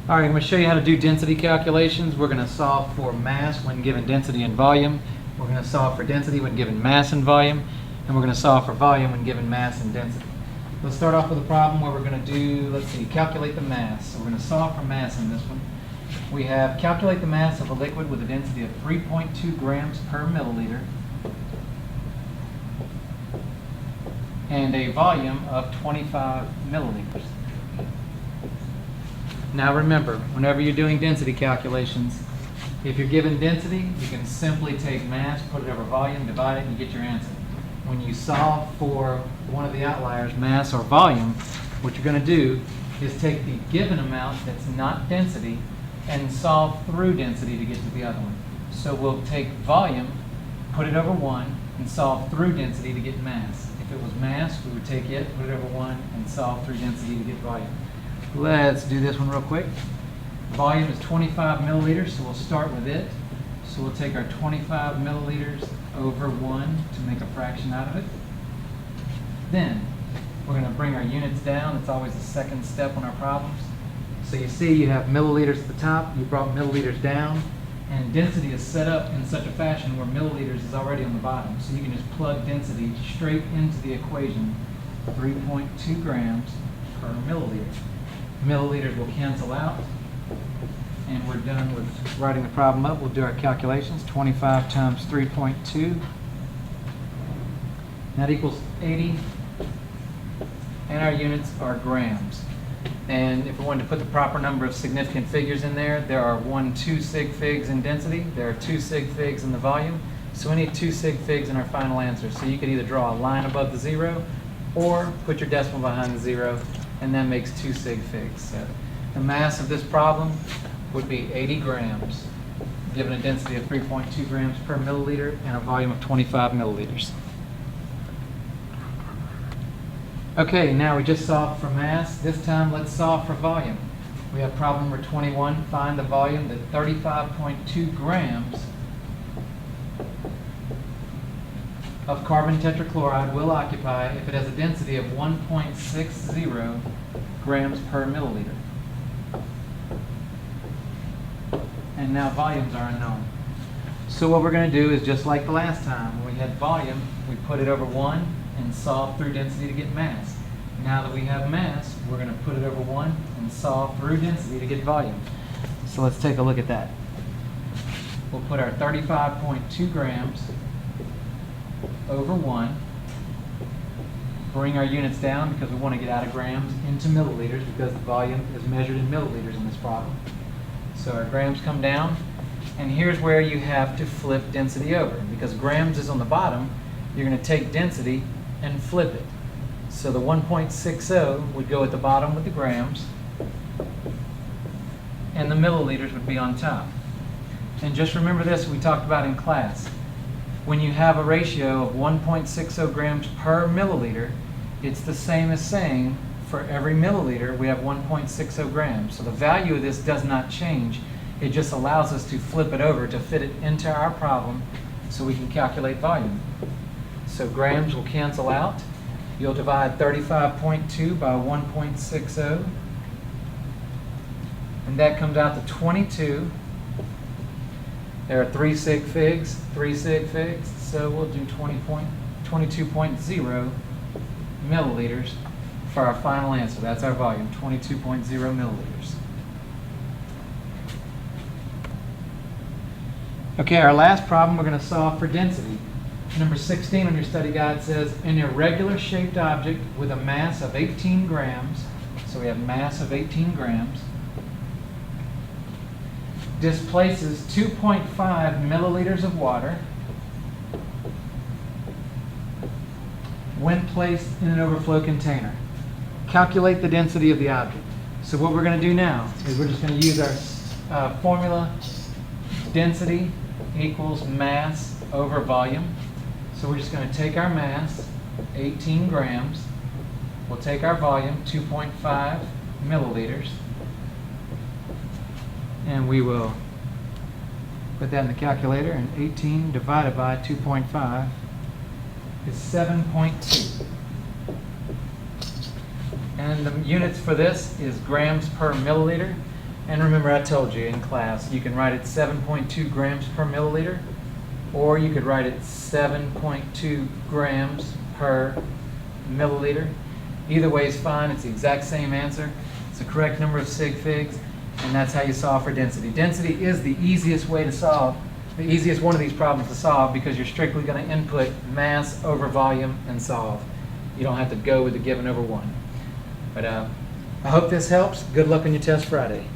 All right, I'm going to show you how to do density calculations. We're going to solve for mass when given density and volume. We're going to solve for density when given mass and volume. And we're going to solve for volume when given mass and density. Let's start off with a problem where we're going to do, let's see, calculate the mass. So we're going to solve for mass in this one. We have calculate the mass of a liquid with a density of 3.2 grams per milliliter and a volume of 25 milliliters. Now remember, whenever you're doing density calculations, if you're given density, you can simply take mass, put it over volume, divide it, and you get your answer. When you solve for one of the outliers, mass or volume, what you're going to do is take the given amount that's not density and solve through density to get to the other one. So we'll take volume, put it over 1, and solve through density to get mass. If it was mass, we would take it, put it over 1, and solve through density to get volume. Let's do this one real quick. Volume is 25 milliliters, so we'll start with it. So we'll take our 25 milliliters over 1 to make a fraction out of it. Then we're going to bring our units down. It's always the second step on our problems. So you see you have milliliters at the top, you brought milliliters down, and density is set up in such a fashion where milliliters is already on the bottom. So you can just plug density straight into the equation, 3.2 grams per milliliter. Milliliters will cancel out, and we're done with writing the problem up. We'll do our calculations. 25 times 3.2, that equals 80, and our units are grams. And if we wanted to put the proper number of significant figures in there, there are 2 sig figs in density, there are 2 sig figs in the volume, so we need 2 sig figs in our final answer. So you could either draw a line above the 0 or put your decimal behind the 0, and that makes 2 sig figs. So the mass of this problem would be 80 grams, given a density of 3.2 grams per milliliter and a volume of 25 milliliters. Okay, now we just solved for mass. This time let's solve for volume. We have problem number 21. Find the volume that 35.2 grams of carbon tetrachloride will occupy if it has a density of 1.60 grams per milliliter. And now volumes are unknown. So what we're going to do is just like the last time. When we had volume, we put it over 1 and solve through density to get mass. Now that we have mass, we're going to put it over 1 and solve through density to get volume. So let's take a look at that. We'll put our 35.2 grams over 1, bring our units down because we want to get out of grams into milliliters because the volume is measured in milliliters in this problem. So our grams come down, and here's where you have to flip density over. Because grams is on the bottom, you're going to take density and flip it. So the 1.60 would go at the bottom with the grams, and the milliliters would be on top. And just remember this, we talked about in class. When you have a ratio of 1.60 grams per milliliter, it's the same as saying for every milliliter we have 1.60 grams. So the value of this does not change. It just allows us to flip it over to fit it into our problem so we can calculate volume. So grams will cancel out. You'll divide 35.2 by 1.60, and that comes out to 22. There are 3 sig figs, so we'll do 22.0 milliliters for our final answer. That's our volume, 22.0 milliliters. Okay, our last problem we're going to solve for density. Number 16 on your study guide says, an irregular shaped object with a mass of 18 grams, so we have mass of 18 grams, displaces 2.5 milliliters of water when placed in an overflow container. Calculate the density of the object. So what we're going to do now is we're just going to use our formula. Density equals mass over volume. So we're just going to take our mass, 18 grams. We'll take our volume, 2.5 milliliters. And we will put that in the calculator, and 18 divided by 2.5 is 7.2. And the units for this is grams per milliliter. And remember, I told you in class, you can write it 7.2 grams per milliliter, or you could write it 7.2 grams per milliliter. Either way is fine. It's the exact same answer. It's the correct number of sig figs, and that's how you solve for density. Density is the easiest way to solve, the easiest one of these problems to solve, because you're strictly going to input mass over volume and solve. You don't have to go with the given over 1. But I hope this helps. Good luck on your test Friday.